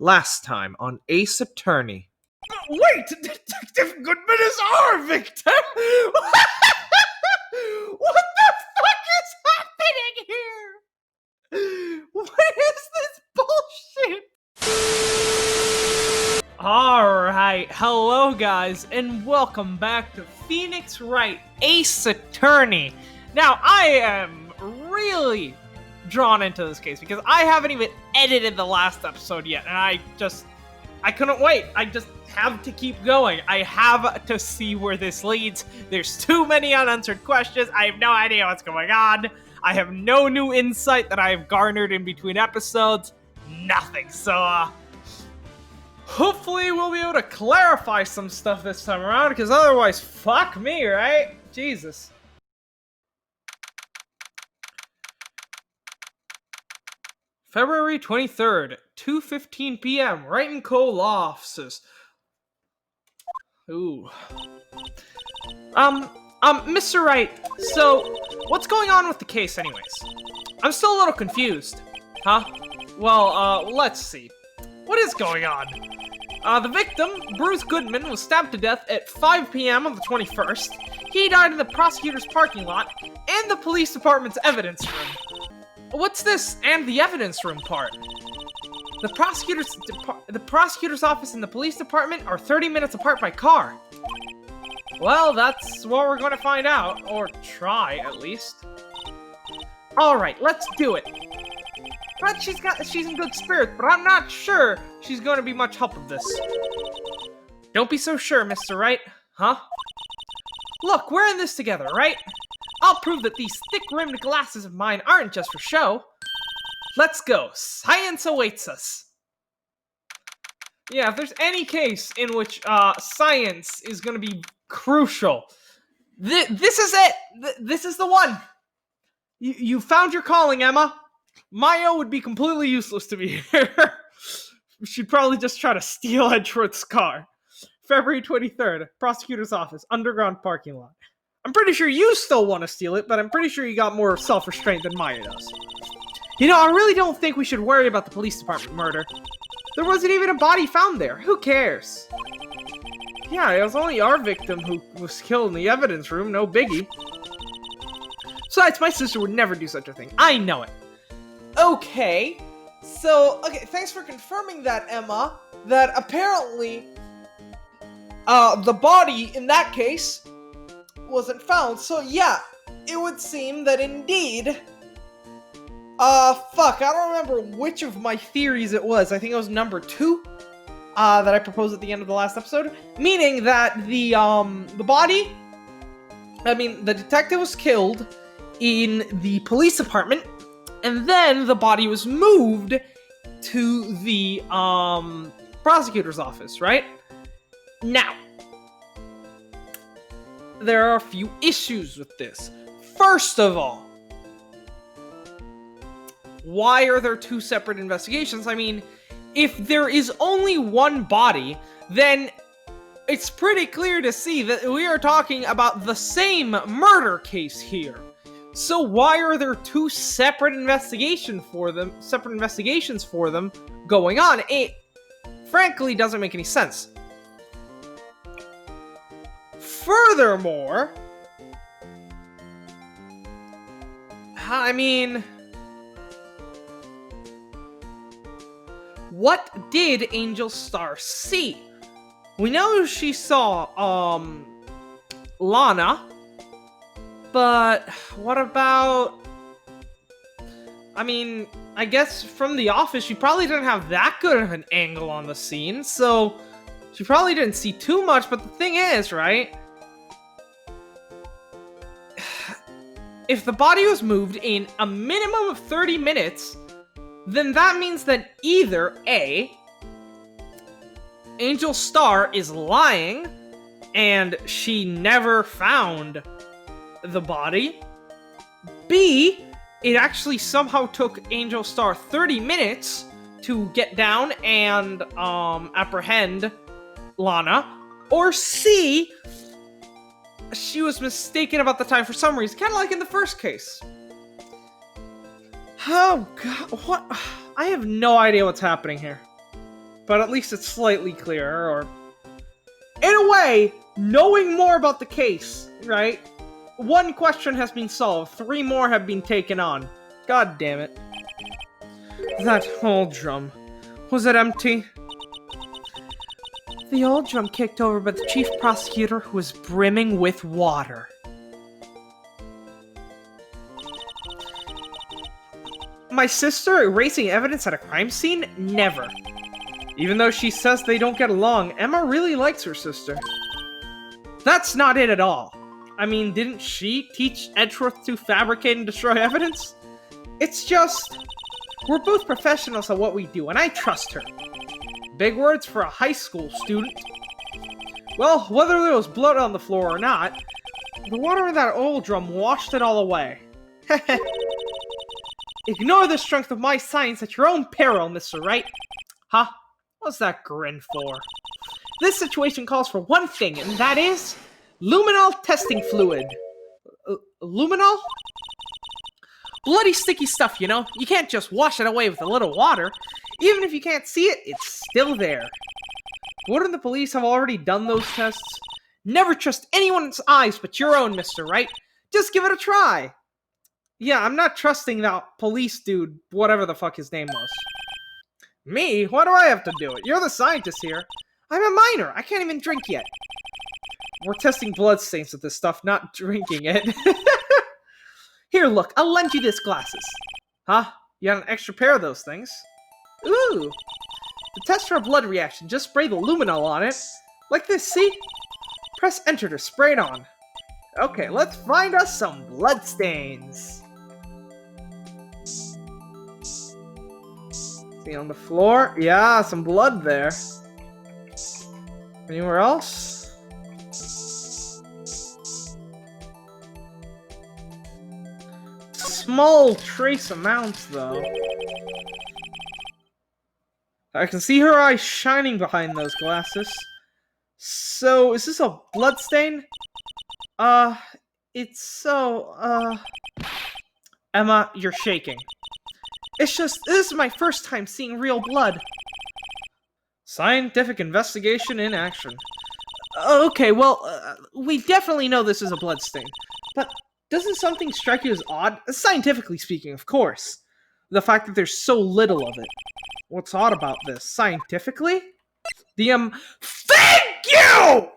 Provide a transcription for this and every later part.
Last time on Ace Attorney. But wait! Detective Goodman is our victim! What the fuck is happening here? What is this bullshit? Alright, hello guys, and welcome back to Phoenix Wright, Ace Attorney. Now, I am really drawn into this case because I haven't even edited the last episode yet, and I couldn't wait. I just have to keep going. I have to see where this leads. There's too many unanswered questions. I have no idea what's going on. I have no new insight that I have garnered in between episodes. Nothing. So, hopefully we'll be able to clarify some stuff this time around, because otherwise, fuck me, right? Jesus. February 23rd, 2:15 p.m., Wright & Co. Law Offices. Ooh. Mr. Wright, so, what's going on with the case anyways? I'm still a little confused. Huh? Well, let's see. What is going on? The victim, Bruce Goodman, was stabbed to death at 5 p.m. on the 21st. He died in the prosecutor's parking lot and the police department's evidence room. What's this and the evidence room part? The prosecutor's office and the police department are 30 minutes apart by car. Well, that's what we're going to find out, or try at least. All right, let's do it. But she's in good spirits, but I'm not sure she's going to be much help with this. Don't be so sure, Mr. Wright. Huh? Look, we're in this together, right? I'll prove that these thick-rimmed glasses of mine aren't just for show. Let's go. Science awaits us. Yeah, if there's any case in which science is going to be crucial, this is it. This is the one. You found your calling, Emma. Maya would be completely useless to be here. She'd probably just try to steal Edgeworth's car. February 23rd, prosecutor's office, underground parking lot. I'm pretty sure you still want to steal it, but I'm pretty sure you got more self-restraint than Maya does. You know, I really don't think we should worry about the police department murder. There wasn't even a body found there. Who cares? Yeah, it was only our victim who was killed in the evidence room, no biggie. Besides, my sister would never do such a thing. I know it. Okay, thanks for confirming that, Emma, that apparently, the body, in that case, wasn't found. So yeah, it would seem that indeed, fuck, I don't remember which of my theories it was. I think it was number 2, that I proposed at the end of the last episode, meaning that the detective was killed in the police department, and then the body was moved to the, prosecutor's office, right? Now, there are a few issues with this. First of all, why are there 2 separate investigations? I mean, if there is only one body, then it's pretty clear to see that we are talking about the same murder case here. So why are there 2 separate investigations for them going on? It frankly doesn't make any sense. Furthermore, I mean, what did Angel Star see? We know she saw, Lana, but what about, I mean, I guess from the office, she probably didn't have that good of an angle on the scene, so she probably didn't see too much, but the thing is, right? If the body was moved in a minimum of 30 minutes, then that means that either A, Angel Star is lying, and she never found the body. B, it actually somehow took Angel Star 30 minutes to get down and apprehend Lana. Or C, she was mistaken about the time for some reason, kind of like in the first case. Oh god, what? I have no idea what's happening here. but at least it's slightly clearer, or... In a way, knowing more about the case, right? One question has been solved, 3 more have been taken on. God damn it. That old drum. Was it empty? The old drum kicked over by the chief prosecutor who was brimming with water. My sister erasing evidence at a crime scene? Never. Even though she says they don't get along, Emma really likes her sister. That's not it at all. I mean, didn't she teach Edgeworth to fabricate and destroy evidence? It's just... we're both professionals at what we do, and I trust her. Big words for a high school student. Well, whether there was blood on the floor or not, the water in that oil drum washed it all away. Ignore the strength of my science at your own peril, Mr. Wright. Huh? What's that grin for? This situation calls for one thing, and that is... luminol testing fluid. Luminol? Bloody sticky stuff, you know? You can't just wash it away with a little water. Even if you can't see it, it's still there. Wouldn't the police have already done those tests? Never trust anyone's eyes but your own, Mr. Wright. Just give it a try. Yeah, I'm not trusting that police dude, whatever the fuck his name was. Me? Why do I have to do it? You're the scientist here. I'm a minor. I can't even drink yet. We're testing bloodstains with this stuff, not drinking it. Here, look, I'll lend you this glasses. Huh? You got an extra pair of those things? Ooh! To test for a blood reaction, just spray the luminol on it. Like this, see? Press enter to spray it on. Okay, let's find us some bloodstains. See on the floor? Yeah, some blood there. Anywhere else? Small trace amounts, though. I can see her eyes shining behind those glasses. So, is this a bloodstain? It's so, Emma, you're shaking. It's just, this is my first time seeing real blood. Scientific investigation in action. Okay, well, we definitely know this is a bloodstain. But doesn't something strike you as odd? Scientifically speaking, of course. The fact that there's so little of it. What's odd about this? Scientifically? Thank you!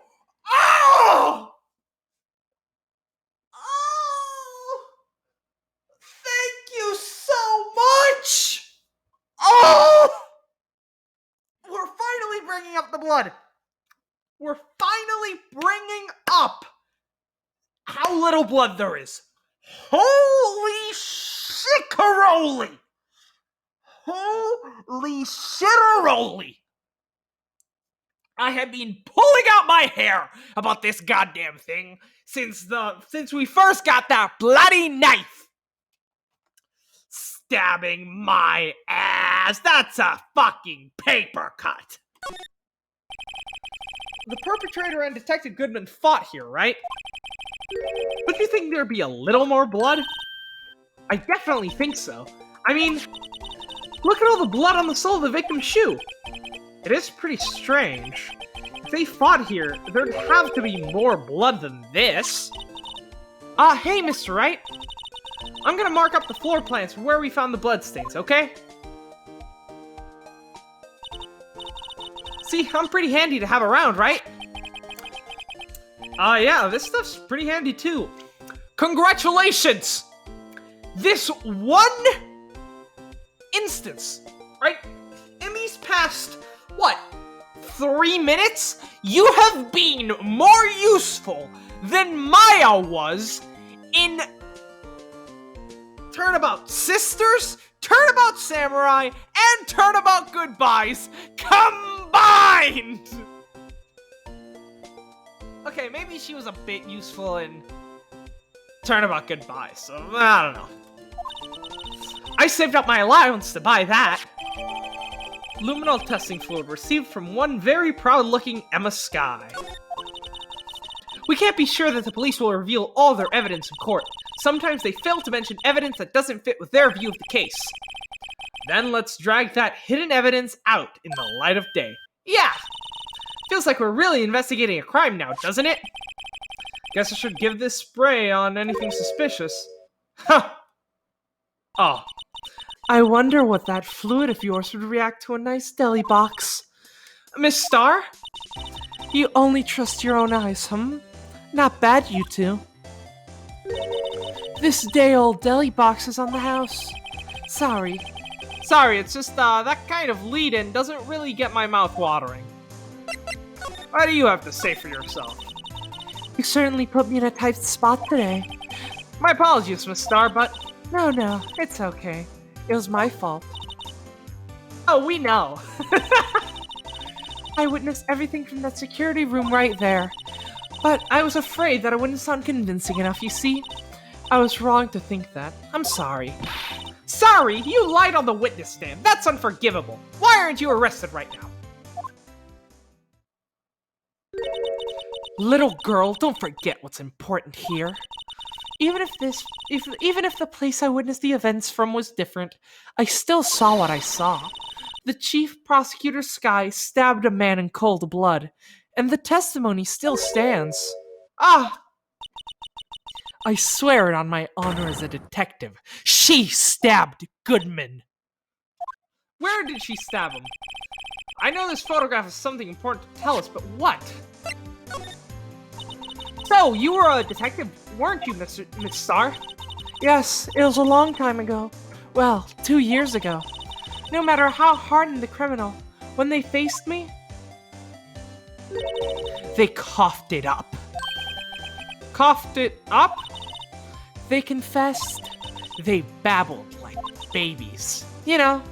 Oh! Oh! Thank you so much! Oh! We're finally bringing up the blood. We're finally bringing up how little blood there is. Holy shit-caroli! Holy shitteroli! I have been pulling out my hair about this goddamn thing since we first got that bloody knife stabbing my ass. That's a fucking paper cut. The perpetrator and Detective Goodman fought here, right? But you think there'd be a little more blood? I definitely think so. I mean, look at all the blood on the sole of the victim's shoe. It is pretty strange. If they fought here, there'd have to be more blood than this. Hey, Mr. Wright. I'm gonna mark up the floor plans for where we found the bloodstains, okay? See, I'm pretty handy to have around, right? Yeah, this stuff's pretty handy too. Congratulations! This one instance, right? In these past, what, 3 minutes? You have been more useful than Maya was in Turnabout Sisters, Turnabout Samurai, and Turnabout Goodbyes combined! Okay, maybe she was a bit useful in Turnabout Goodbyes, so I don't know. I saved up my allowance to buy that. Luminol testing fluid received from one very proud-looking Emma Skye. We can't be sure that the police will reveal all their evidence in court. Sometimes they fail to mention evidence that doesn't fit with their view of the case. Then let's drag that hidden evidence out in the light of day. Yeah! Feels like we're really investigating a crime now, doesn't it? Guess I should give this spray on anything suspicious. Huh! Oh. I wonder what that fluid of yours would react to a nice deli box. Miss Star? You only trust your own eyes, Not bad, you two. This day-old deli box is on the house. Sorry, it's just, that kind of lead-in doesn't really get my mouth watering. What do you have to say for yourself? You certainly put me in a tight spot today. My apologies, Miss Star, but... No, it's okay. It was my fault. Oh, we know. I witnessed everything from that security room right there. But I was afraid that I wouldn't sound convincing enough, you see? I was wrong to think that. I'm sorry. Sorry? You lied on the witness stand. That's unforgivable. Why aren't you arrested right now? Little girl, don't forget what's important here. Even if the place I witnessed the events from was different, I still saw what I saw. The chief prosecutor Sky stabbed a man in cold blood, and the testimony still stands. Ah! I swear it on my honor as a detective. She stabbed Goodman. Where did she stab him? I know this photograph is something important to tell us, but what? So, you were a detective, weren't you, Miss Star? Yes, it was a long time ago. Well, 2 years ago. No matter how hardened the criminal, when they faced me, they coughed it up. Coughed it up? They confessed. They babbled like babies. You know,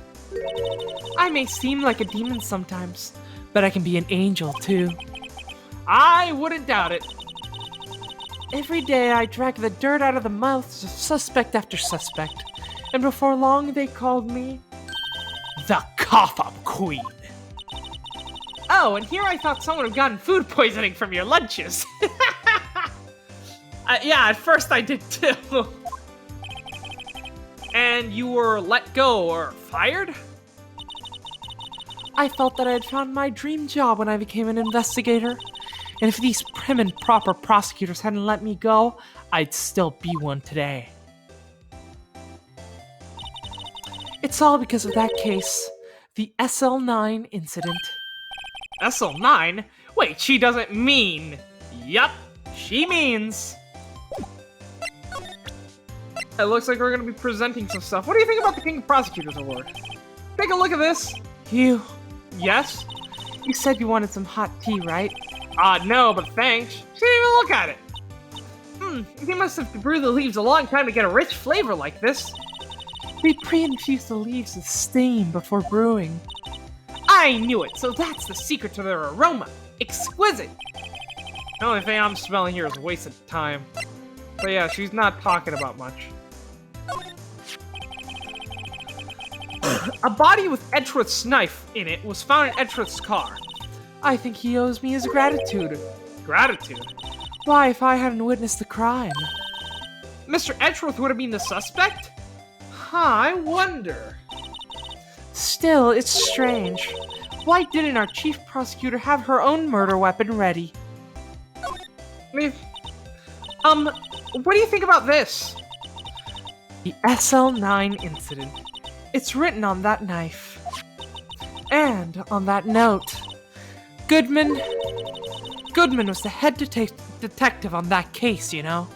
I may seem like a demon sometimes, but I can be an angel too. I wouldn't doubt it. Every day I drag the dirt out of the mouths of suspect after suspect, and before long they called me the Cough-Up Queen. Oh, and here I thought someone had gotten food poisoning from your lunches. Yeah, at first I did too. And you were let go or fired? I felt that I had found my dream job when I became an investigator. And if these prim and proper prosecutors hadn't let me go, I'd still be one today. It's all because of that case. The SL9 incident. SL9? Wait, she doesn't mean... Yup, she means... It looks like we're going to be presenting some stuff. What do you think about the King of Prosecutors Award? Take a look at this. You. Yes? You said you wanted some hot tea, right? No, but thanks. She didn't even look at it. You must have brewed the leaves a long time to get a rich flavor like this. We pre-infused the leaves with steam before brewing. I knew it, so that's the secret to their aroma. Exquisite. The only thing I'm smelling here is a waste of time. But yeah, she's not talking about much. A body with Edgeworth's knife in it was found in Edgeworth's car. I think he owes me his gratitude. Gratitude? Why, if I hadn't witnessed the crime? Mr. Edgeworth would have been the suspect? Huh, I wonder. Still, it's strange. Why didn't our chief prosecutor have her own murder weapon ready? What do you think about this? The SL9 incident. It's written on that knife. And on that note. Goodman was the head detective on that case, you know?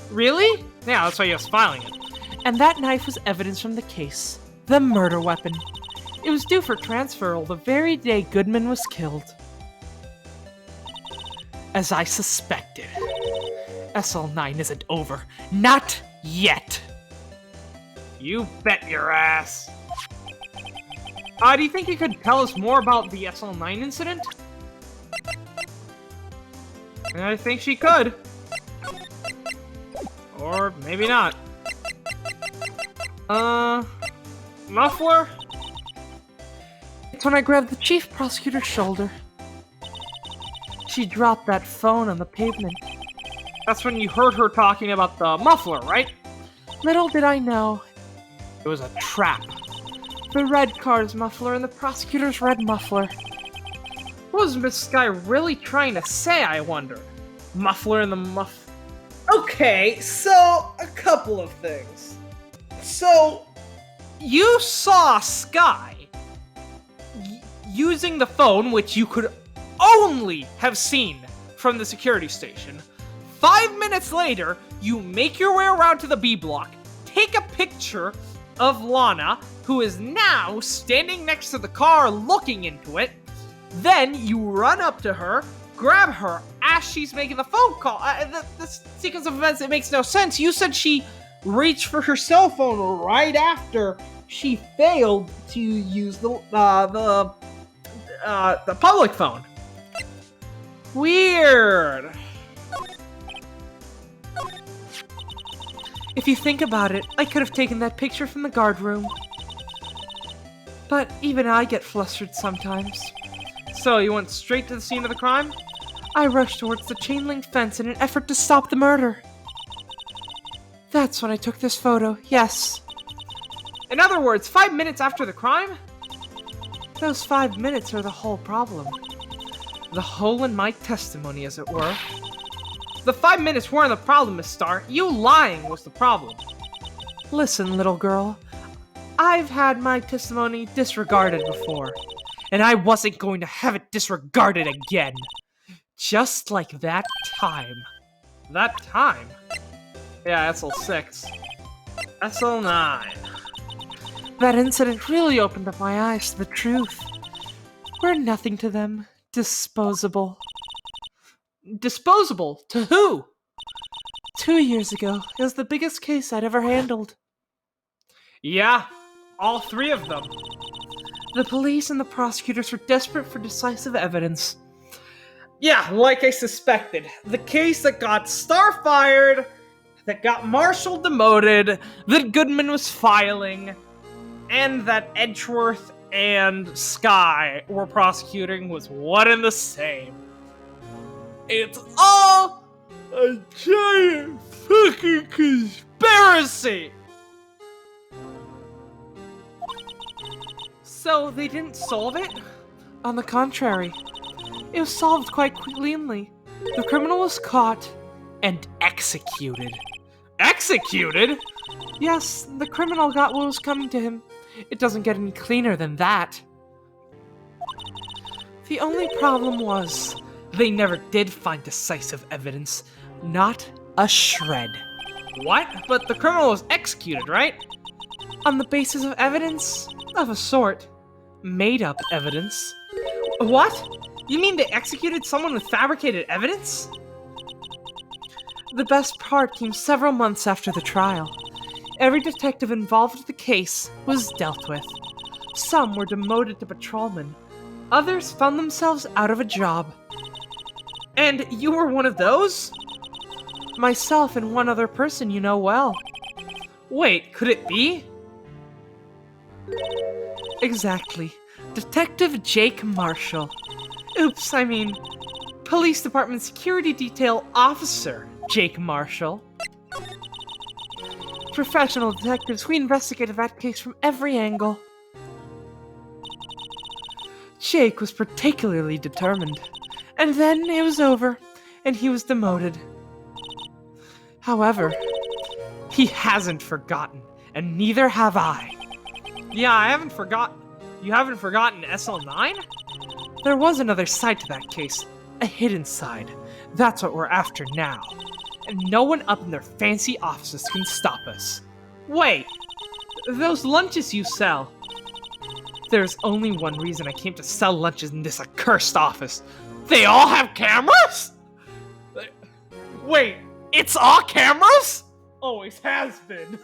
Really? Yeah, that's why he was filing it. And that knife was evidence from the case. The murder weapon. It was due for transferal the very day Goodman was killed. As I suspected. SL9 isn't over. Not yet. You bet your ass. Do you think you could tell us more about the SL9 incident? I think she could. Or maybe not. Muffler? It's when I grabbed the chief prosecutor's shoulder. She dropped that phone on the pavement. That's when you heard her talking about the muffler, right? Little did I know, It was a trap. The red car's muffler and the prosecutor's red muffler. What was Miss Sky really trying to say, I wonder? Muffler and the Okay, so a couple of things. So, you saw Sky using the phone, which you could only have seen from the security station. 5 minutes later, you make your way around to the B block, take a picture of Lana, who is now standing next to the car looking into it. Then you run up to her, grab her as she's making the phone call. The sequence of events, it makes no sense. You said she reached for her cell phone right after she failed to use the public phone. Weird. If you think about it, I could have taken that picture from the guard room. But even I get flustered sometimes. So you went straight to the scene of the crime? I rushed towards the chain link fence in an effort to stop the murder. That's when I took this photo, yes. In other words, 5 minutes after the crime? Those 5 minutes are the whole problem. The hole in my testimony, as it were. The 5 minutes weren't the problem, Miss Starr. You lying was the problem. Listen, little girl. I've had my testimony disregarded before, and I wasn't going to have it disregarded again. Just like that time. That time? Yeah, SL6. SL9. That incident really opened up my eyes to the truth. We're nothing to them. Disposable. Disposable? To who? 2 years ago, it was the biggest case I'd ever handled. Yeah, all 3 of them. The police and the prosecutors were desperate for decisive evidence. Yeah, like I suspected. The case that got Starr fired, that got Marshall demoted, that Goodman was filing, and that Edgeworth and Sky were prosecuting was one and the same. It's all a giant fucking conspiracy! So they didn't solve it? On the contrary, it was solved quite cleanly. The criminal was caught and executed. Executed? Yes, the criminal got what was coming to him. It doesn't get any cleaner than that. The only problem was, they never did find decisive evidence. Not a shred. What? But the criminal was executed, right? On the basis of evidence? Of a sort. Made up evidence. What? You mean they executed someone with fabricated evidence? The best part came several months after the trial. Every detective involved with the case was dealt with. Some were demoted to patrolmen. Others found themselves out of a job. And you were one of those? Myself and one other person you know well. Wait, could it be? Exactly. Detective Jake Marshall. Oops, I mean, Police Department Security Detail Officer Jake Marshall. Professional detectives, we investigated that case from every angle. Jake was particularly determined. And then it was over, and he was demoted. However, he hasn't forgotten, and neither have I. Yeah, I haven't forgotten. You haven't forgotten SL9? There was another side to that case. A hidden side. That's what we're after now. And no one up in their fancy offices can stop us. Wait! Those lunches you sell. There's only one reason I came to sell lunches in this accursed office. They all have cameras? Wait, it's all cameras? Always has been.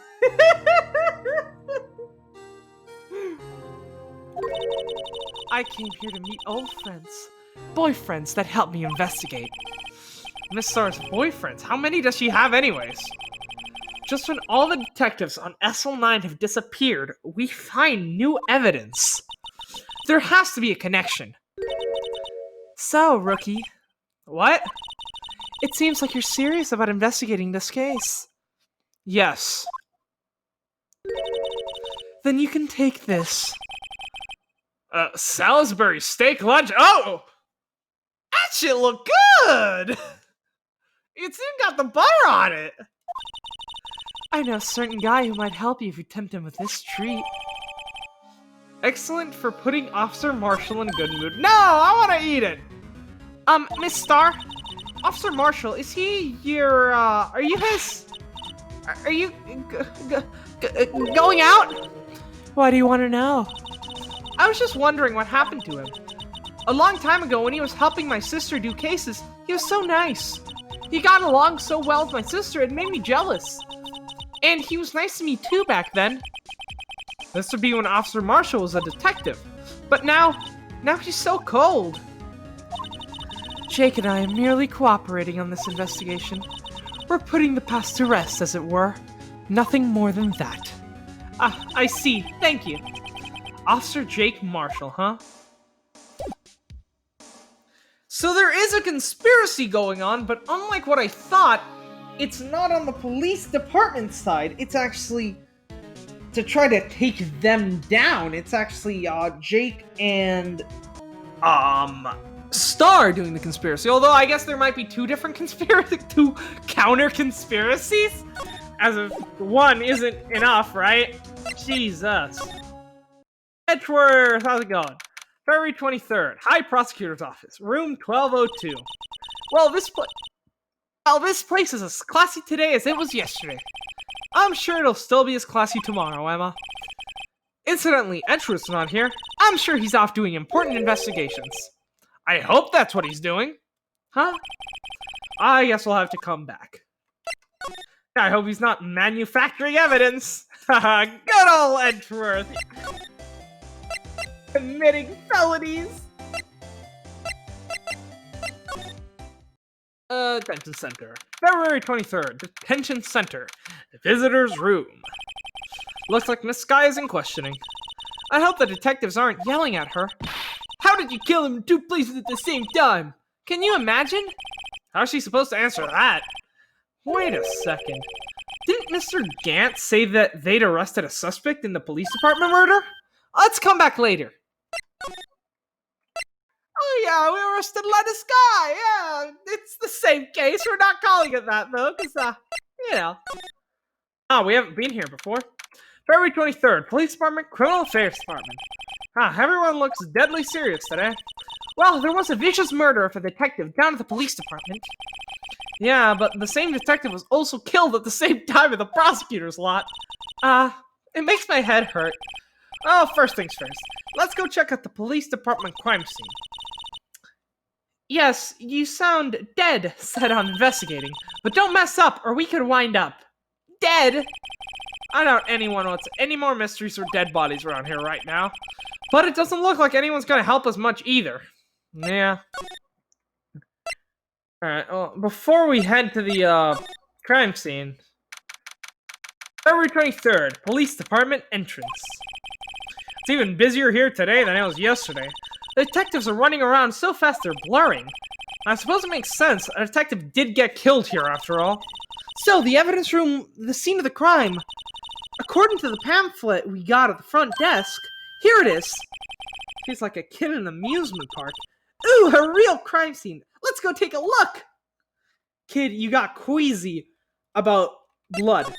I came here to meet old friends. Boyfriends that help me investigate. Miss Starr's boyfriends? How many does she have anyways? Just when all the detectives on SL9 have disappeared, we find new evidence. There has to be a connection. So, rookie. What? It seems like you're serious about investigating this case. Yes. Then you can take this. Salisbury steak lunch? Oh! That shit look good! It's even got the butter on it! I know a certain guy who might help you if you tempt him with this treat. Excellent for putting Officer Marshall in a good mood. No, I want to eat it. Miss Starr, Officer Marshall, is he your? Are you his? Are you going out? Why do you want to know? I was just wondering what happened to him. A long time ago, when he was helping my sister do cases, he was so nice. He got along so well with my sister, it made me jealous. And he was nice to me too back then. This would be when Officer Marshall was a detective. But now he's so cold. Jake and I are merely cooperating on this investigation. We're putting the past to rest, as it were. Nothing more than that. I see. Thank you. Officer Jake Marshall, huh? So there is a conspiracy going on, but unlike what I thought, it's not on the police department side. It's actually to try to take them down. It's actually Jake and Star doing the conspiracy. Although I guess there might be two counter conspiracies, as if one isn't enough, right? Jesus. Edgeworth, how's it going? February 23rd, High Prosecutor's Office, room 1202. Well, this place is as classy today as it was yesterday. I'm sure it'll still be as classy tomorrow, Emma. Incidentally, Edgeworth's not here. I'm sure he's off doing important investigations. I hope that's what he's doing. Huh? I guess we'll have to come back. I hope he's not manufacturing evidence. Good old Edgeworth. Committing felonies. Detention Center. February 23rd. Detention Center. Visitor's room. Looks like Miss Sky is in questioning. I hope the detectives aren't yelling at her. How did you kill him in two places at the same time? Can you imagine? How's she supposed to answer that? Wait a second. Didn't Mr. Gant say that they'd arrested a suspect in the police department murder? Let's come back later. Oh yeah, we arrested Lettuce Sky. Yeah, it's the same case. We're not calling it that though, because you know. Oh, we haven't been here before. February 23rd, Police Department, Criminal Affairs Department. Everyone looks deadly serious today. Well, there was a vicious murder of a detective down at the police department. Yeah, but the same detective was also killed at the same time in the prosecutor's lot. It makes my head hurt. Oh, first things first. Let's go check out the police department crime scene. Yes, you sound dead set on investigating, but don't mess up or we could wind up dead. I doubt anyone wants any more mysteries or dead bodies around here right now. But it doesn't look like anyone's gonna help us much either. Yeah. Alright, well, before we head to the, crime scene. February 23rd, Police Department entrance. It's even busier here today than it was yesterday. The detectives are running around so fast they're blurring. I suppose it makes sense. A detective did get killed here after all. So, the evidence room, the scene of the crime. According to the pamphlet we got at the front desk, here it is. Feels like a kid in an amusement park. Ooh, a real crime scene. Let's go take a look. Kid, you got queasy about blood.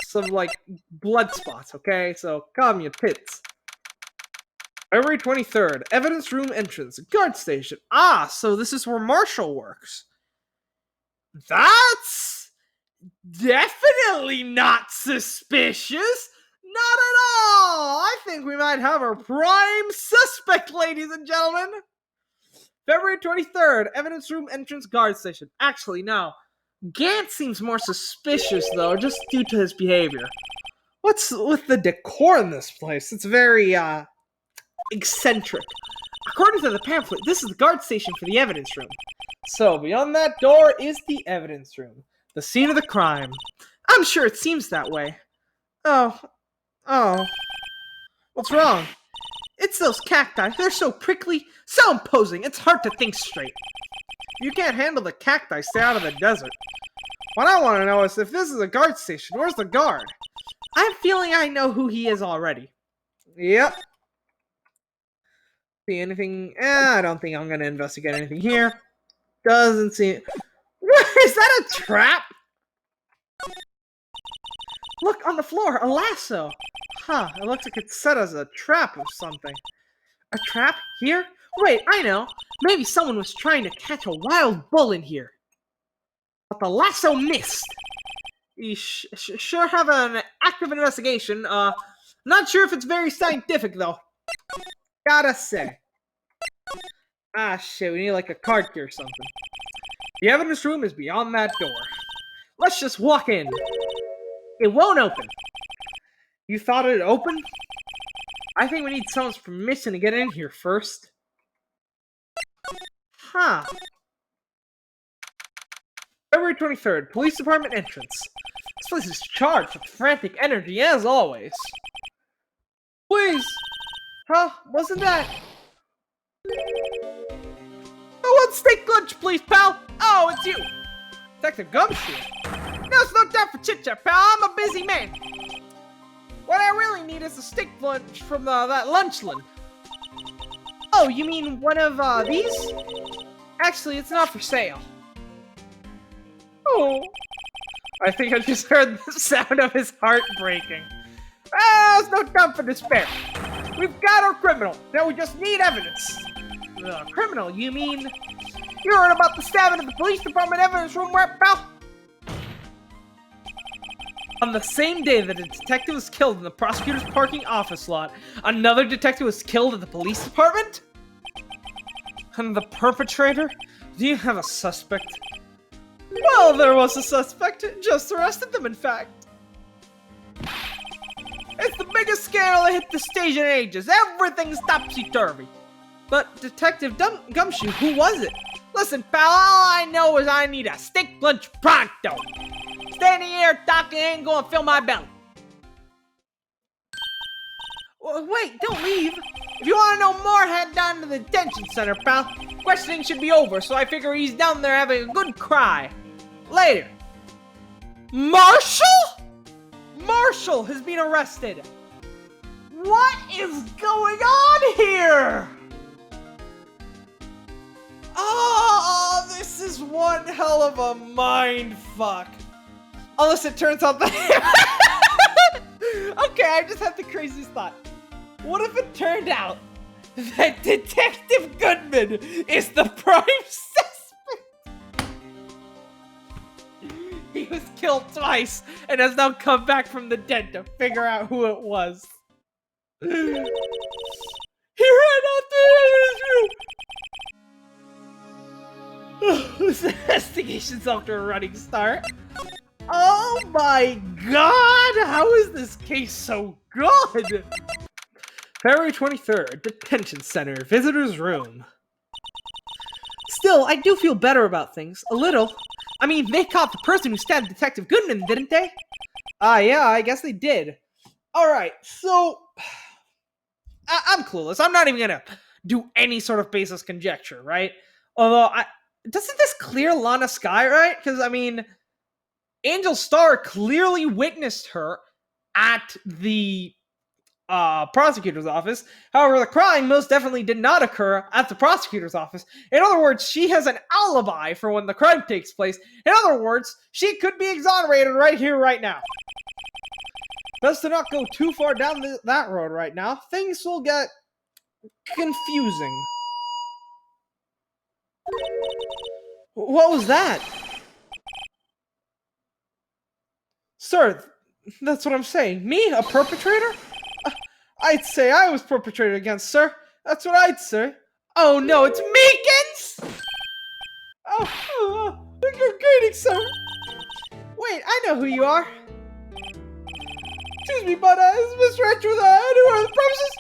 Some, like, blood spots, okay? So, calm your tits. February 23rd, evidence room entrance, guard station. So this is where Marshall works. That's definitely not suspicious. Not at all. I think we might have our prime suspect, ladies and gentlemen. February 23rd, evidence room entrance, guard station. Actually, no. Gant seems more suspicious, though, just due to his behavior. What's with the decor in this place? It's very, eccentric. According to the pamphlet, this is the guard station for the evidence room. So, beyond that door is the evidence room. The scene of the crime. I'm sure it seems that way. Oh. What's wrong? It's those cacti. They're so prickly, so imposing, it's hard to think straight. If you can't handle the cacti, stay out of the desert. What I want to know is if this is a guard station, where's the guard? I'm feeling I know who he is already. Yep. See anything? I don't think I'm gonna investigate anything here. Doesn't seem... What? Is that a trap? Look, on the floor, a lasso. Huh, it looks like it's set as a trap or something. A trap? Here? Wait, I know. Maybe someone was trying to catch a wild bull in here. But the lasso missed. You sure have an active investigation. Not sure if it's very scientific, though. Gotta say. Ah, shit, we need like a card key or something. The evidence room is beyond that door. Let's just walk in. It won't open. You thought it'd open? I think we need someone's permission to get in here first. Huh. February 23rd, Police Department entrance. This place is charged with frantic energy, as always. Please! Huh? Wasn't that... I want steak lunch, please, pal! Oh, it's you! Detective Gumshoe. There's no time for chit-chat, pal. I'm a busy man. What I really need is a steak lunch from that lunchland. Oh, you mean one of these? Actually, it's not for sale. Oh. I think I just heard the sound of his heart breaking. There's no time for despair. We've got our criminal. Now we just need evidence. Criminal? You mean... You heard about the stabbing at the police department evidence room, right, pal? On the same day that a detective was killed in the prosecutor's parking office lot, another detective was killed at the police department? And the perpetrator? Do you have a suspect? Well, there was a suspect. Just arrested them, in fact. It's the biggest scandal that hit the stage in ages. Everything's topsy-turvy. But Detective Gumshoe, who was it? Listen, pal, all I know is I need a steak lunch pronto. Standing here talking ain't gonna fill my belly. Wait, don't leave. If you want to know more, head down to the detention center, pal. Questioning should be over, so I figure he's down there having a good cry. Later. Marshall? Marshall has been arrested. What is going on here? Oh, this is one hell of a mind fuck. Unless it turns out that... Okay, I just had the craziest thought. What if it turned out that Detective Goodman is the prime suspect? He was killed twice and has now come back from the dead to figure out who it was. He ran out the room. This investigation's off to a running start. Oh my god! How is this case so good? February 23rd, Detention Center, Visitor's Room. Still, I do feel better about things. A little. I mean, they caught the person who stabbed Detective Goodman, didn't they? Yeah, I guess they did. Alright, so... I'm clueless. I'm not even gonna do any sort of baseless conjecture, right? Although, doesn't this clear Lana Skye, right? Because, I mean... Angel Starr clearly witnessed her at the prosecutor's office. However, the crime most definitely did not occur at the prosecutor's office. In other words, she has an alibi for when the crime takes place. In other words, she could be exonerated right here, right now. Best to not go too far down that road right now. Things will get confusing. What was that? Sir, that's what I'm saying. Me? A perpetrator? I'd say I was perpetrated against, sir. That's what I'd say. Oh no, it's Meekins! Good greeting, sir. Wait, I know who you are. Excuse me, but is Mr. Wright with anywhere in the premises?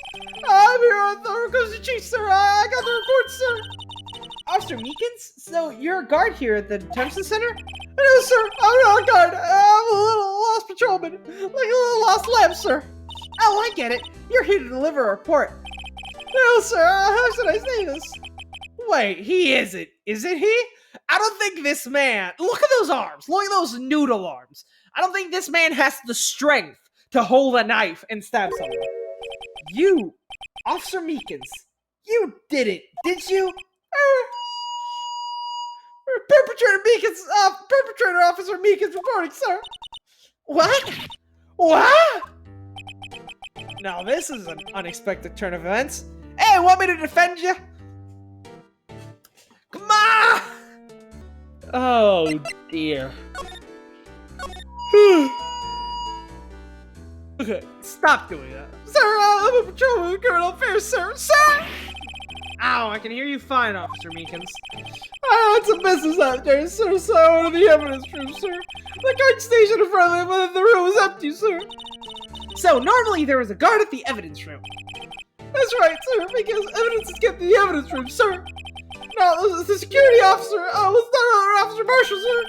I'm here on the Coast of Chief, sir. I got the report, sir. Officer Meekins? So you're a guard here at the detention center? No, sir. I'm not a guard. I'm a little lost patrolman. Like a little lost lamb, sir. Oh, I get it. You're here to deliver a report. No, sir. How should I say this? Wait, he isn't. Isn't he? I don't think this man... Look at those arms. Look at those noodle arms. I don't think this man has the strength to hold a knife and stab someone. You, Officer Meekins, you did it, did you? Perpetrator Officer Meekins reporting, sir. What? What? Now this is an unexpected turn of events. Hey, want me to defend you? Come on! Oh dear. Okay, stop doing that. Sir, I'm a patrolman with criminal affairs, sir. Sir! Ow, I can hear you fine, Officer Meekins. I had some business out there, sir, so I went to the evidence room, sir. The guard stationed in front of me, but the room was empty, sir. So, normally there was a guard at the evidence room. That's right, sir, because evidence is kept in the evidence room, sir. Now, the security officer was none other Officer Marshall, sir.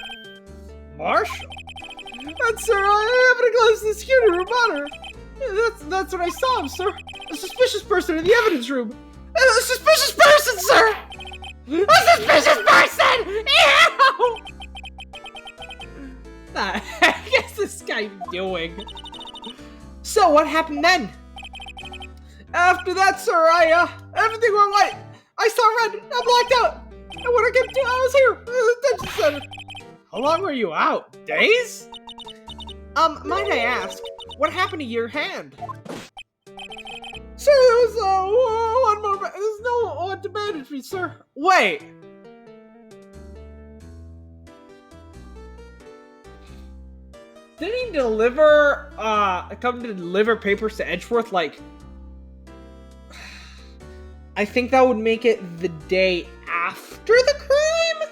Marshall? And, sir, I happened to glance at the security room monitor. That's when I saw him, sir. A suspicious person in the evidence room. A suspicious person, sir! A suspicious person! Ew! What the heck is this guy doing? So, what happened then? After that, sir, everything went white. I saw red, I blacked out. And when I came to, I was here, in the detention center. How long were you out? Days? Might I ask, what happened to your hand? Sir, there was, one more, there's no one to bandage me, sir. Wait. Did he deliver, come to deliver papers to Edgeworth, like... I think that would make it the day after the crime?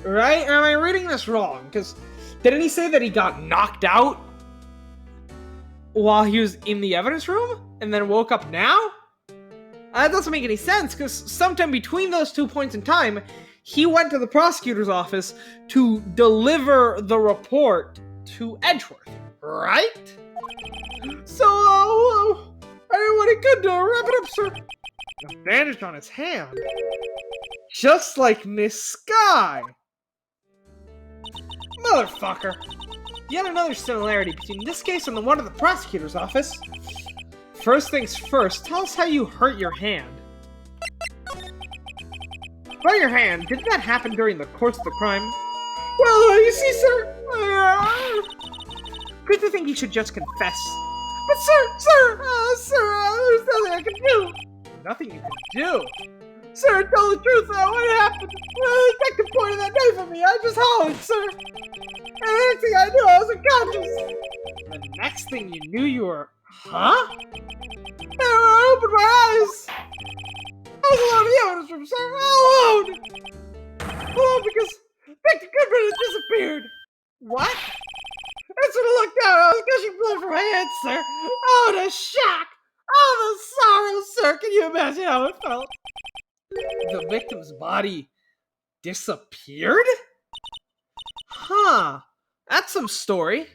Right? Or am I reading this wrong? Because didn't he say that he got knocked out while he was in the evidence room? And then woke up now? That doesn't make any sense, because sometime between those 2 points in time, he went to the prosecutor's office to deliver the report to Edgeworth, right? So, I did what he could to wrap it up, sir. A bandage on his hand. Just like Miss Sky. Motherfucker. Yet another similarity between this case and the one at the prosecutor's office. First things first, tell us how you hurt your hand. Hurt your hand? Did that happen during the course of the crime? Well, you see, sir, good to think you should just confess. But sir, there's nothing I can do. Nothing you can do? Sir, tell the truth, what happened? Well, the detective pointed that knife at me, I just hollered, sir. And the next thing I knew, I was unconscious. The next thing you knew, you were... Huh? And when I opened my eyes, I was alone in the evidence room, sir. All alone. Alone because Detective Goodman had disappeared. What? That's when I looked down. I was gushing blood from my head, sir. Oh, the shock. Oh, the sorrow, sir. Can you imagine how it felt? The victim's body disappeared? Huh. That's some story.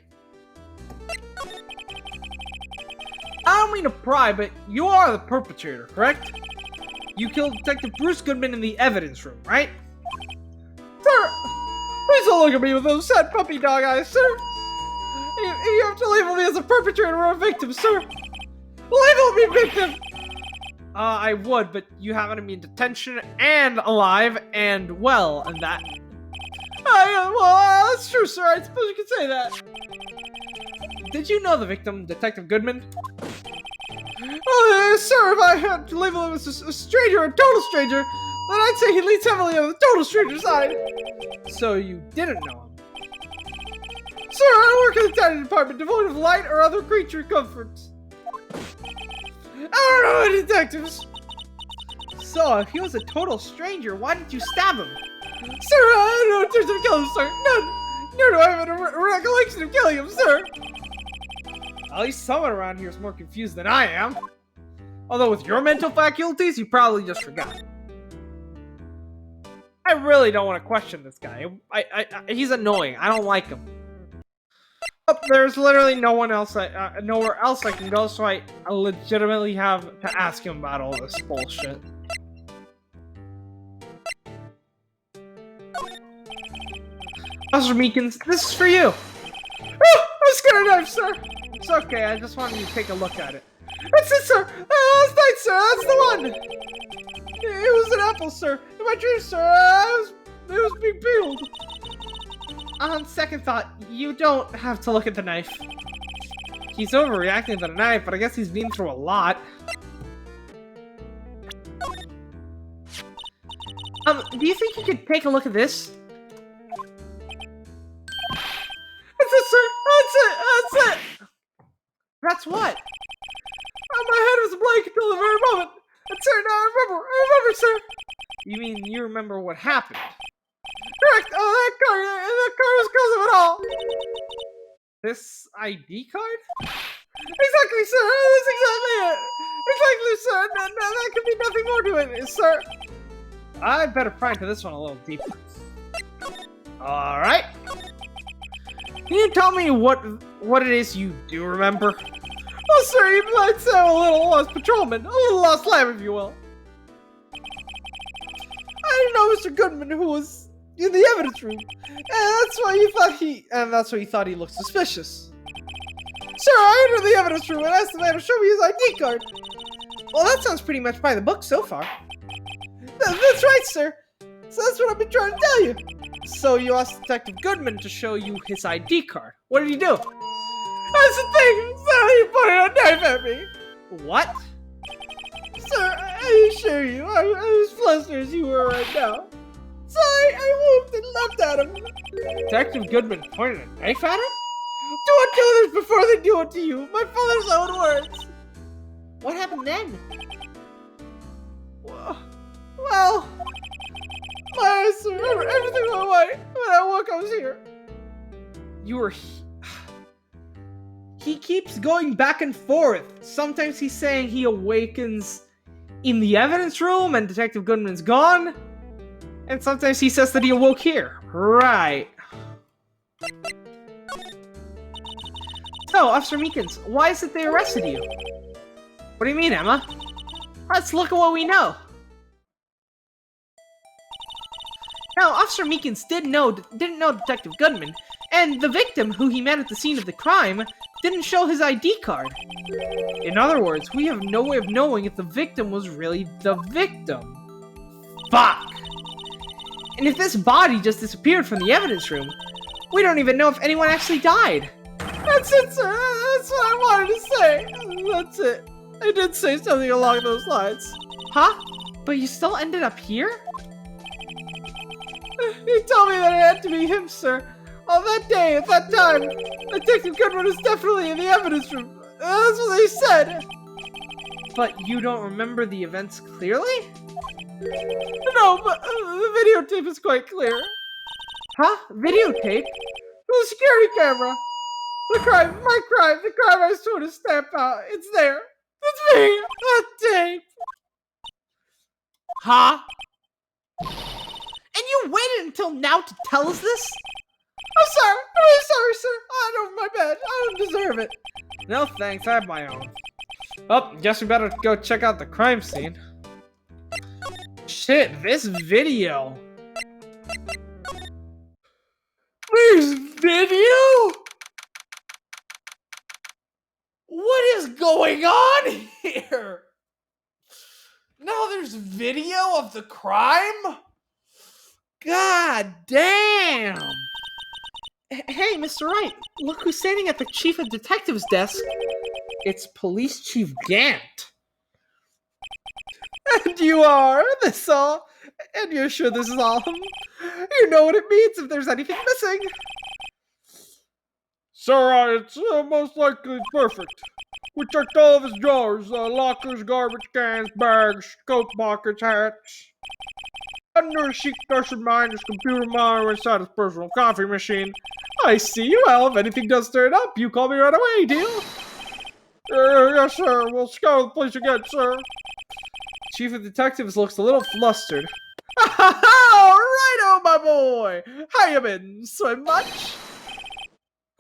I don't mean to pry, but you are the perpetrator, correct? You killed Detective Bruce Goodman in the evidence room, right? Sir, please don't look at me with those sad puppy dog eyes, sir. You have to label me as a perpetrator or a victim, sir. Label me victim! I would, but you happen to be in detention and alive and well, and that... well, that's true, sir. I suppose you could say that. Did you know the victim, Detective Goodman? Oh, sir, if I had to label him as a stranger, a total stranger, then I'd say he leans heavily on the total stranger side. So you didn't know him? Sir, I work in the dining department, devoid of light or other creature comforts. I don't know any detectives. So, if he was a total stranger, why didn't you stab him? Sir, I don't know intention of killing him, sir. None. Nor do I have a recollection of killing him, sir. At least someone around here is more confused than I am. Although with your mental faculties, you probably just forgot. I really don't want to question this guy. He's annoying. I don't like him. But there's literally nowhere else I can go, so I legitimately have to ask him about all this bullshit. Officer Meekins, this is for you. Oh, I scared a knife, sir. It's okay, I just wanted you to take a look at it. That's it, sir! Last night, sir, that's the one! It was an apple, sir. In my dream, sir, it was being peeled. On second thought, you don't have to look at the knife. He's overreacting to the knife, but I guess he's been through a lot. Do you think you could take a look at this? That's it, sir! That's it! That's it! That's what? My head was blank until the very moment. That's it, now I remember, sir! You mean you remember what happened? Correct! Oh, that car was cause of it all! This ID card? Exactly, sir! That's exactly it! Exactly, sir! That could be nothing more to it, sir! I'd better pry into this one a little deeper. Alright. Can you tell me what it is you do remember? Oh, sir, you might say I'm a little lost patrolman. A little lost lamb, if you will. I didn't know Mr. Goodman, who was in the evidence room. And that's why you thought he looked suspicious. Sir, I entered the evidence room and asked the man to show me his ID card. Well, that sounds pretty much by the book so far. That's right, sir. So that's what I've been trying to tell you. So you asked Detective Goodman to show you his ID card. What did he do? That's the thing. So he pointed a knife at me. What? Sir, I assure you, I was flustered as you were right now. So I whooped and leapt at him. Detective Goodman pointed a knife at him? Do it to others before they do it to you. My father's own words. What happened then? Well, everything went away. When I woke, I was here. You were He keeps going back and forth. Sometimes he's saying he awakens in the evidence room and Detective Goodman's gone. And sometimes he says that he awoke here. Right. So, Officer Meekins, why is it they arrested you? What do you mean, Emma? Let's look at what we know. Now, Officer Meekins didn't know Detective Goodman, and the victim, who he met at the scene of the crime, didn't show his ID card. In other words, we have no way of knowing if the victim was really the victim. Fuck! And if this body just disappeared from the evidence room, we don't even know if anyone actually died. That's it, sir. That's what I wanted to say. That's it. I did say something along those lines. Huh? But you still ended up here? He told me that it had to be him, sir. On that day, at that time, Detective Goodman was definitely in the evidence room. That's what they said. But you don't remember the events clearly? No, but the videotape is quite clear. Huh? Videotape? The security camera. The crime, my crime, the crime I was told to stamp out. It's there. It's me. That tape. Huh? And you waited until now to tell us this? I'm sorry. I'm sorry, sir. I know my bad. I don't deserve it. No thanks. I have my own. Oh, guess we better go check out the crime scene. Shit, this video. There's video? What is going on here? Now there's video of the crime? God damn! Hey, Mr. Wright, look who's standing at the Chief of Detectives desk. It's Police Chief Gant. And you are? This all? And you're sure this is all? You know what it means if there's anything missing. Sir, it's most likely perfect. We checked all of his drawers, lockers, garbage cans, bags, coat pockets, hats. Under his sheet cushion behind his computer monitor inside his personal coffee machine. I see. Well, if anything does turn up, you call me right away, deal? Yes, sir. We'll scour the place again, sir. Chief of Detectives looks a little flustered. Righto, my boy! How you been? Swim much?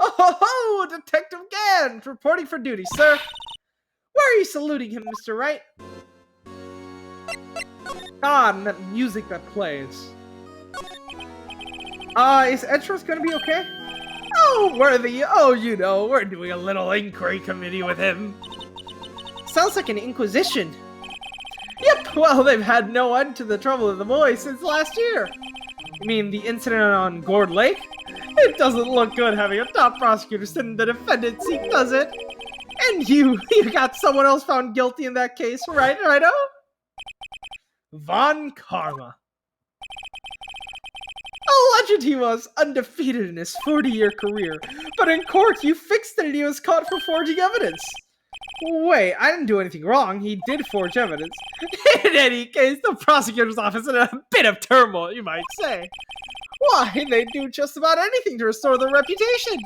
Oh, Detective Gant, reporting for duty, sir. Why are you saluting him, Mr. Wright? God, and that music that plays. Is Edgeworth gonna be okay? Oh, Worthy, oh, you know, we're doing a little inquiry committee with him. Sounds like an inquisition. Yep, well, they've had no end to the trouble of the boys since last year. You mean the incident on Gourd Lake? It doesn't look good having a top prosecutor sit in the defendant's seat, does it? And you got someone else found guilty in that case, right, righto? Von Karma. Alleged he was undefeated in his 40-year career, but in court you fixed that he was caught for forging evidence. Wait, I didn't do anything wrong. He did forge evidence. In any case, the prosecutor's office is in a bit of turmoil, you might say. Why, they do just about anything to restore their reputation.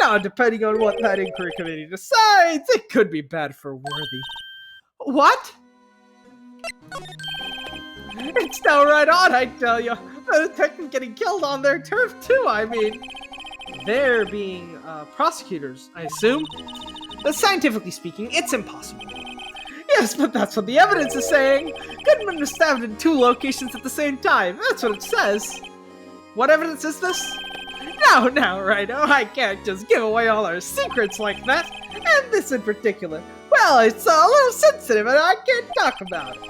Now, depending on what that inquiry committee decides, it could be bad for Worthy. What? It's downright odd, I tell you. The detective getting killed on their turf, too, I mean. They're being prosecutors, I assume. Scientifically speaking, it's impossible. Yes, but that's what the evidence is saying. Goodman was stabbed in 2 locations at the same time. That's what it says. What evidence is this? Now, Rhino, I can't just give away all our secrets like that. And this in particular. Well, it's a little sensitive and I can't talk about it.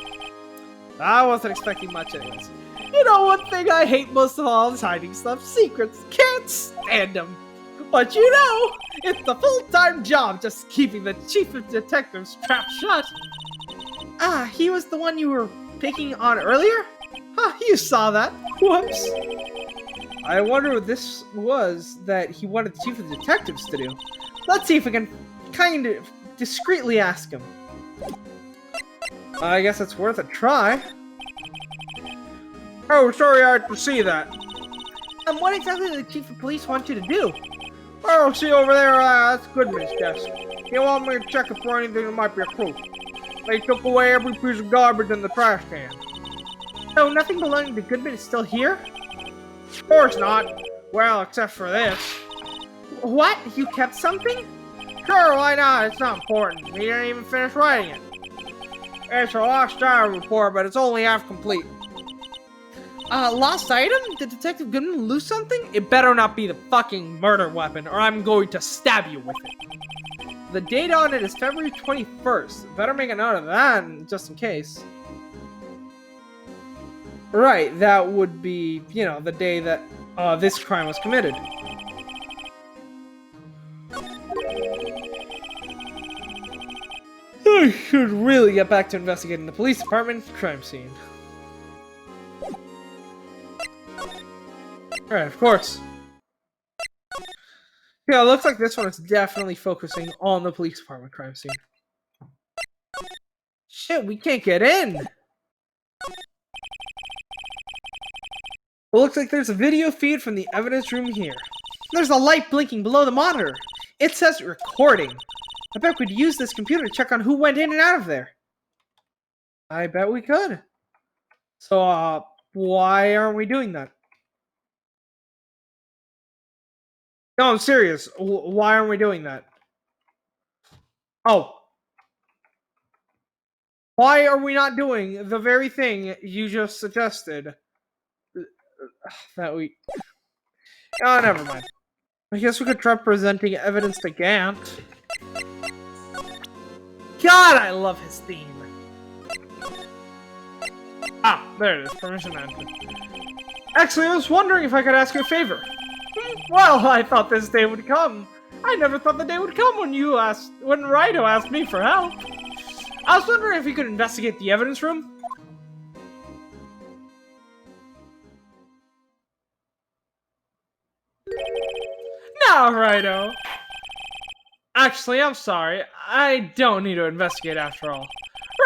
I wasn't expecting much anyways. You know, one thing I hate most of all is hiding stuff. Secrets. Can't stand them. But you know, it's a full-time job just keeping the chief of detectives trapped shut. Ah, he was the one you were picking on earlier? Huh, you saw that. Whoops. I wonder what this was that he wanted the chief of detectives to do. Let's see if we can kind of discreetly ask him. I guess it's worth a try. Oh, sorry I had to see that. What exactly did the chief of police want you to do? Oh, see over there, that's Goodman's desk. He wanted me to check it for anything that might be a clue. They took away every piece of garbage in the trash can. So nothing belonging to Goodman is still here? Of course not. Well, except for this. What? You kept something? Sure, why not? It's not important. He didn't even finish writing it. It's a lost diary report, but it's only half complete. Lost item? Did Detective Goodman lose something? It better not be the fucking murder weapon, or I'm going to stab you with it. The date on it is February 21st. Better make a note of that, just in case. Right, that would be, you know, the day that this crime was committed. I should really get back to investigating the police department crime scene. Alright, of course. Yeah, it looks like this one is definitely focusing on the police department crime scene. Shit, we can't get in! It looks like there's a video feed from the evidence room here. There's a light blinking below the monitor. It says recording. I bet we'd use this computer to check on who went in and out of there. I bet we could. So, why aren't we doing that? No, I'm serious. Why aren't we doing that? Oh. Why are we not doing the very thing you just suggested? That we... Oh, never mind. I guess we could try presenting evidence to Gant. God, I love his theme. Ah, there it is. Permission to enter. Actually, I was wondering if I could ask you a favor. Well, I thought this day would come. I never thought the day would come when Rhino asked me for help. I was wondering if you could investigate the evidence room. Now, Rhino. Actually, I'm sorry. I don't need to investigate after all.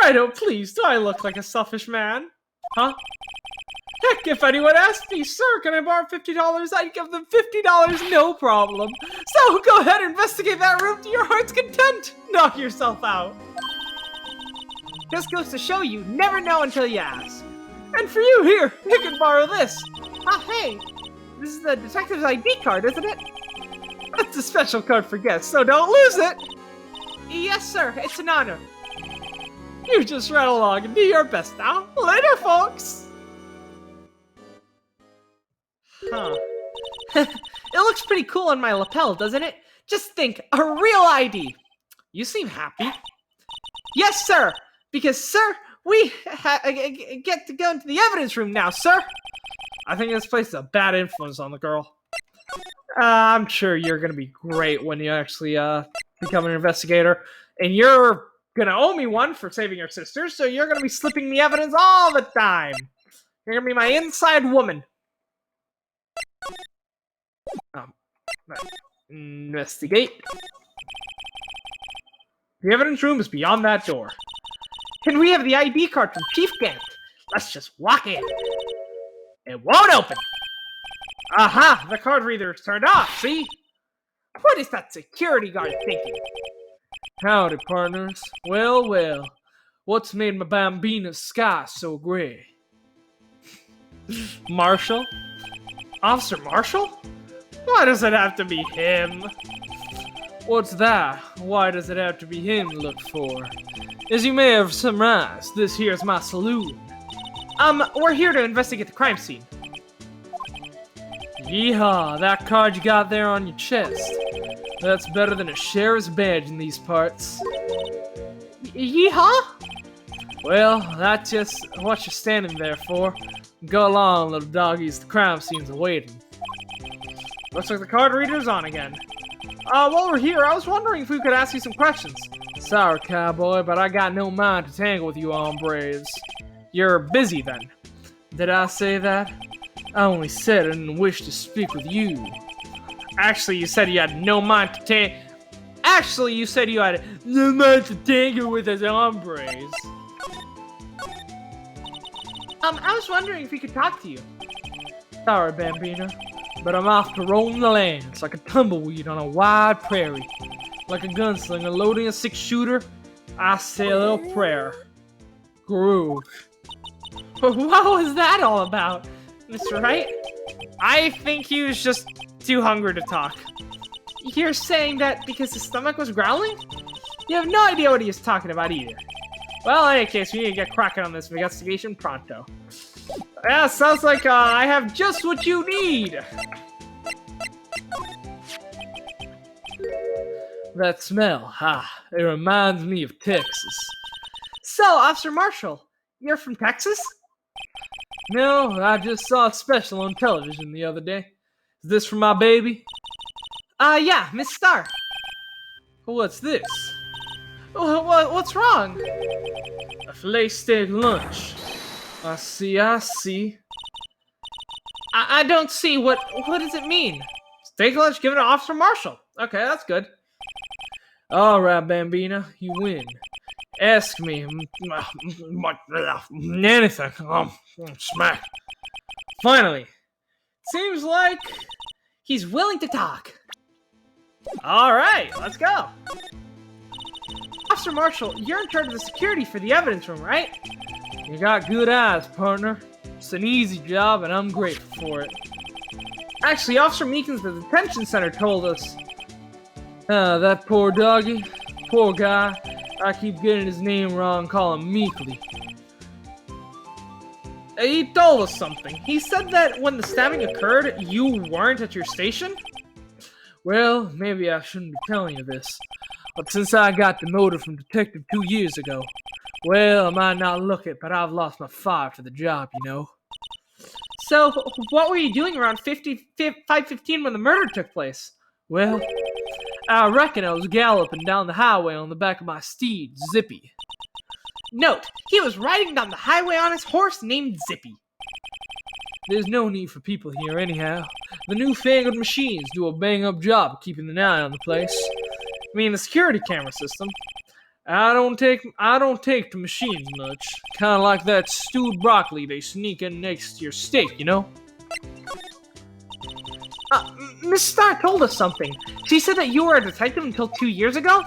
Rhino, please, do I look like a selfish man? Huh? Heck, if anyone asked me, sir, can I borrow $50? I'd give them $50, no problem. So go ahead and investigate that room to your heart's content. Knock yourself out. Just goes to show you never know until you ask. And for you here, you can borrow this. Ah, hey, this is the detective's ID card, isn't it? That's a special card for guests, so don't lose it. Yes, sir, it's an honor. You just run along and do your best now. Later, folks. Huh. It looks looks pretty cool on my lapel, doesn't it? Just think, a real ID. You seem happy. Yes, sir. Because, sir, we get to go into the evidence room now, sir. I think this place is a bad influence on the girl. I'm sure you're going to be great when you actually become an investigator. And you're going to owe me one for saving your sister, so you're going to be slipping me evidence all the time. You're going to be my inside woman. Investigate. The evidence room is beyond that door. Can we have the ID card from Chief Gant? Let's just walk in. It won't open. Aha! The card reader is turned off, see? What is that security guard thinking? Howdy, partners. Well, well. What's made my bambina's sky so gray? Marshall? Officer Marshall? Why does it have to be him? What's that? Why does it have to be him to look for? As you may have surmised, this here's my saloon. We're here to investigate the crime scene. Yeehaw, that card you got there on your chest. That's better than a sheriff's badge in these parts. Yeehaw? Well, that's just what you're standing there for. Go along, little doggies, the crime scene's awaiting. Looks like the card reader's on again. While we're here, I was wondering if we could ask you some questions. Sorry, cowboy, but I got no mind to tangle with you hombres. You're busy, then. Did I say that? I only said I didn't wish to speak with you. Actually, you said you had no mind to tangle... Actually, you said you had no mind to tangle with us hombres. I was wondering if we could talk to you. Sorry, Bambina, but I'm off to roam the land. It's like a tumbleweed on a wide prairie. Like a gunslinger loading a six-shooter, I say a little prayer. Groove. What was that all about, Mr. Wright? I think he was just too hungry to talk. You're saying that because his stomach was growling? You have no idea what he was talking about either. Well, in any case, we need to get cracking on this investigation pronto. Yeah, sounds like I have just what you need. That smell, it reminds me of Texas. So, Officer Marshall, you're from Texas? No, I just saw a special on television the other day. Is this for my baby? Yeah, Miss Starr. What's this? What's wrong? A filet steak lunch. I see. I don't see. What does it mean? Steak lunch given to Officer Marshall. Okay, that's good. Alright, Bambina, you win. Ask me anything. Smack. Finally. Seems like he's willing to talk. Alright, let's go. Officer Marshall, you're in charge of the security for the evidence room, right? You got good eyes, partner. It's an easy job, and I'm grateful for it. Actually, Officer Meekins, the detention center, told us. That poor doggy. Poor guy. I keep getting his name wrong, call him Meekly. He told us something. He said that when the stabbing occurred, you weren't at your station? Well, maybe I shouldn't be telling you this. But since I got demoted from detective 2 years ago, well, I might not look it, but I've lost my fire for the job, you know. So, what were you doing around 5:15 when the murder took place? Well, I reckon I was galloping down the highway on the back of my steed, Zippy. Note, he was riding down the highway on his horse named Zippy. There's no need for people here anyhow. The newfangled machines do a bang-up job of keeping an eye on the place. I mean, the security camera system. I don't take to machines much. Kinda like that stewed broccoli they sneak in next to your steak, you know? Miss Starr told us something. She said that you were a detective until 2 years ago?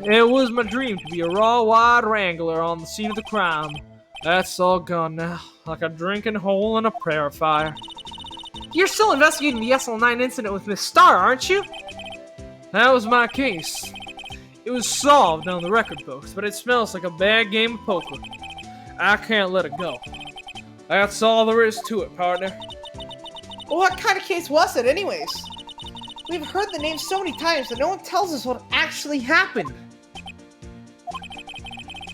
It was my dream to be a raw-wide wrangler on the scene of the crime. That's all gone now, like a drinking hole in a prayer fire. You're still investigating the SL9 incident with Miss Starr, aren't you? That was my case. It was solved on the record books, but it smells like a bad game of poker. I can't let it go. That's all there is to it, partner. What kind of case was it, anyways? We've heard the name so many times that no one tells us what actually happened.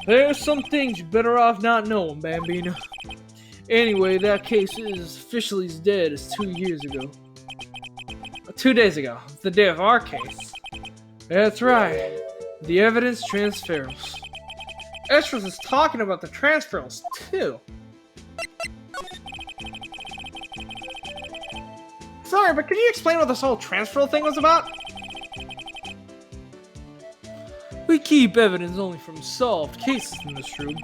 There's some things you're better off not knowing, Bambino. Anyway, that case is officially as dead as 2 years ago. 2 days ago, the day of our case. That's right. The evidence transfers. Estros is talking about the transfers, too. Sorry, but can you explain what this whole transfer thing was about? We keep evidence only from solved cases in this room.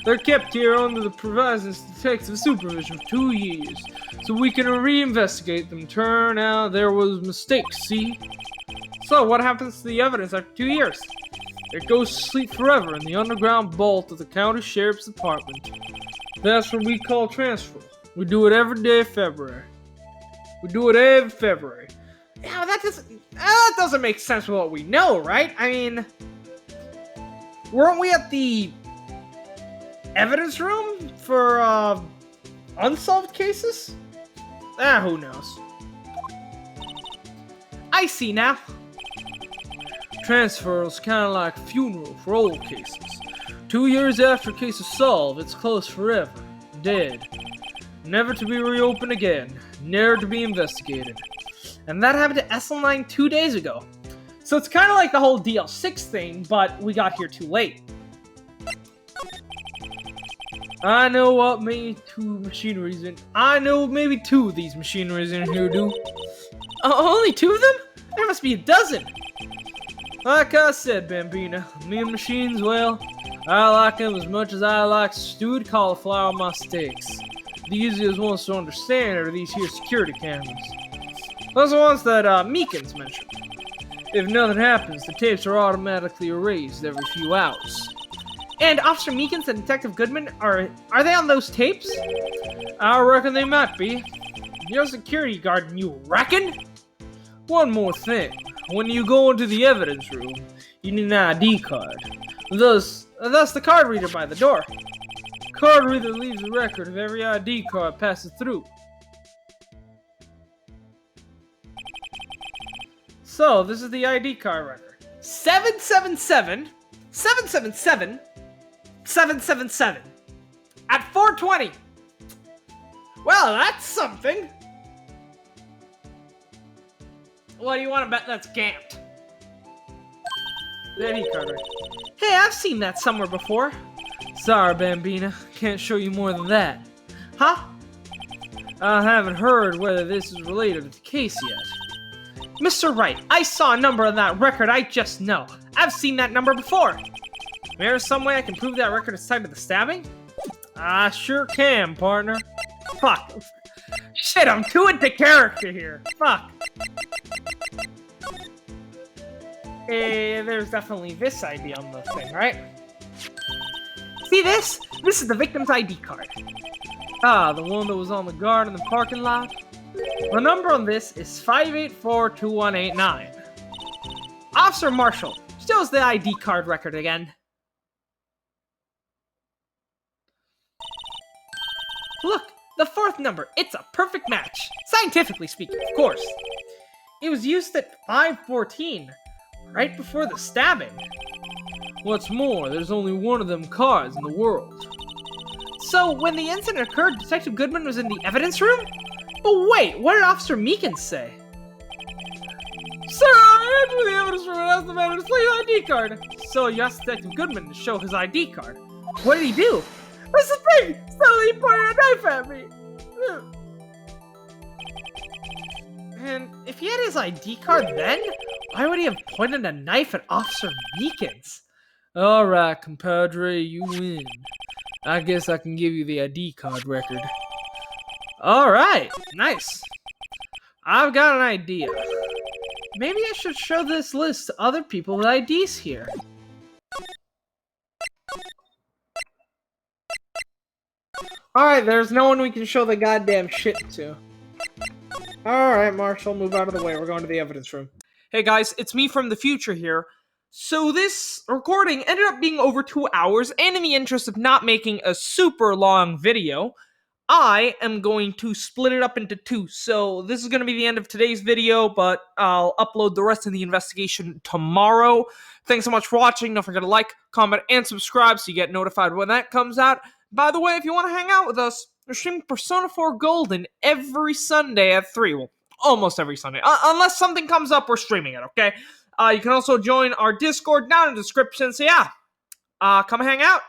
They're kept here under the provision's detective supervision for 2 years, so we can reinvestigate them. Turn out there was mistakes, see? So what happens to the evidence after 2 years? It goes to sleep forever in the underground vault of the county sheriff's department. That's what we call transfer. We do it every day of February. Yeah, that doesn't make sense with what we know, right? I mean, weren't we at the evidence room for unsolved cases? Who knows? I see now. Transfer is kind of like a funeral for old cases. 2 years after a case is solved, it's closed forever, dead, never to be reopened again, never to be investigated. And that happened to SL9 2 days ago. So it's kind of like the whole DL6 thing, but we got here too late. I know what maybe two of these machineries in here do. Only 2 of them? There must be a dozen. Like I said, Bambina, me and machines, well, I like them as much as I like stewed cauliflower on my steaks. The easiest ones to understand are these here security cameras. Those are the ones that Meekins mentioned. If nothing happens, the tapes are automatically erased every few hours. And Officer Meekins and Detective Goodman, are they on those tapes? I reckon they might be. You're a security guard, and you reckon? One more thing. When you go into the evidence room, you need an ID card. Thus the card reader by the door. Card reader leaves a record of every ID card passes through. So, this is the ID card record. 777 777 777 at 4:20. Well, that's something. What do you want to bet that's gamped? The ID card record. Hey, I've seen that somewhere before. Sorry, Bambina. Can't show you more than that. Huh? I haven't heard whether this is related to the case yet. Mr. Wright, I saw a number on that record, I just know. I've seen that number before. There's some way I can prove that record is tied to the stabbing? I sure can, partner. Fuck. Shit, I'm too into character here. Fuck. There's definitely this ID on the thing, right? See this? This is the victim's ID card. Ah, the one that was on the guard in the parking lot? The number on this is 5842189. Officer Marshall, show us the ID card record again. Look, the 4th number. It's a perfect match. Scientifically speaking, of course. It was used at 5:14, right before the stabbing. What's more, there's only one of them cards in the world. So, when the incident occurred, Detective Goodman was in the evidence room? But wait, what did Officer Meekins say? Sir, I entered the evidence room and asked the man to display his ID card. So you asked Detective Goodman to show his ID card. What did he do? That's the thing! Suddenly he pointed a knife at me! And if he had his ID card then, why would he have pointed a knife at Officer Meekins? Alright, compadre, you win. I guess I can give you the ID card record. Alright, nice. I've got an idea. Maybe I should show this list to other people with IDs here. Alright, there's no one we can show the goddamn shit to. Alright, Marshall, move out of the way. We're going to the evidence room. Hey guys, it's me from the future here. So this recording ended up being over 2 hours, and in the interest of not making a super long video, I am going to split it up into two. So this is going to be the end of today's video, but I'll upload the rest of the investigation tomorrow. Thanks so much for watching. Don't forget to like, comment, and subscribe so you get notified when that comes out. By the way, if you want to hang out with us, we're streaming Persona 4 Golden every Sunday at 3. Well, almost every Sunday. Unless something comes up, we're streaming it, okay? You can also join our Discord down in the description. So yeah, come hang out.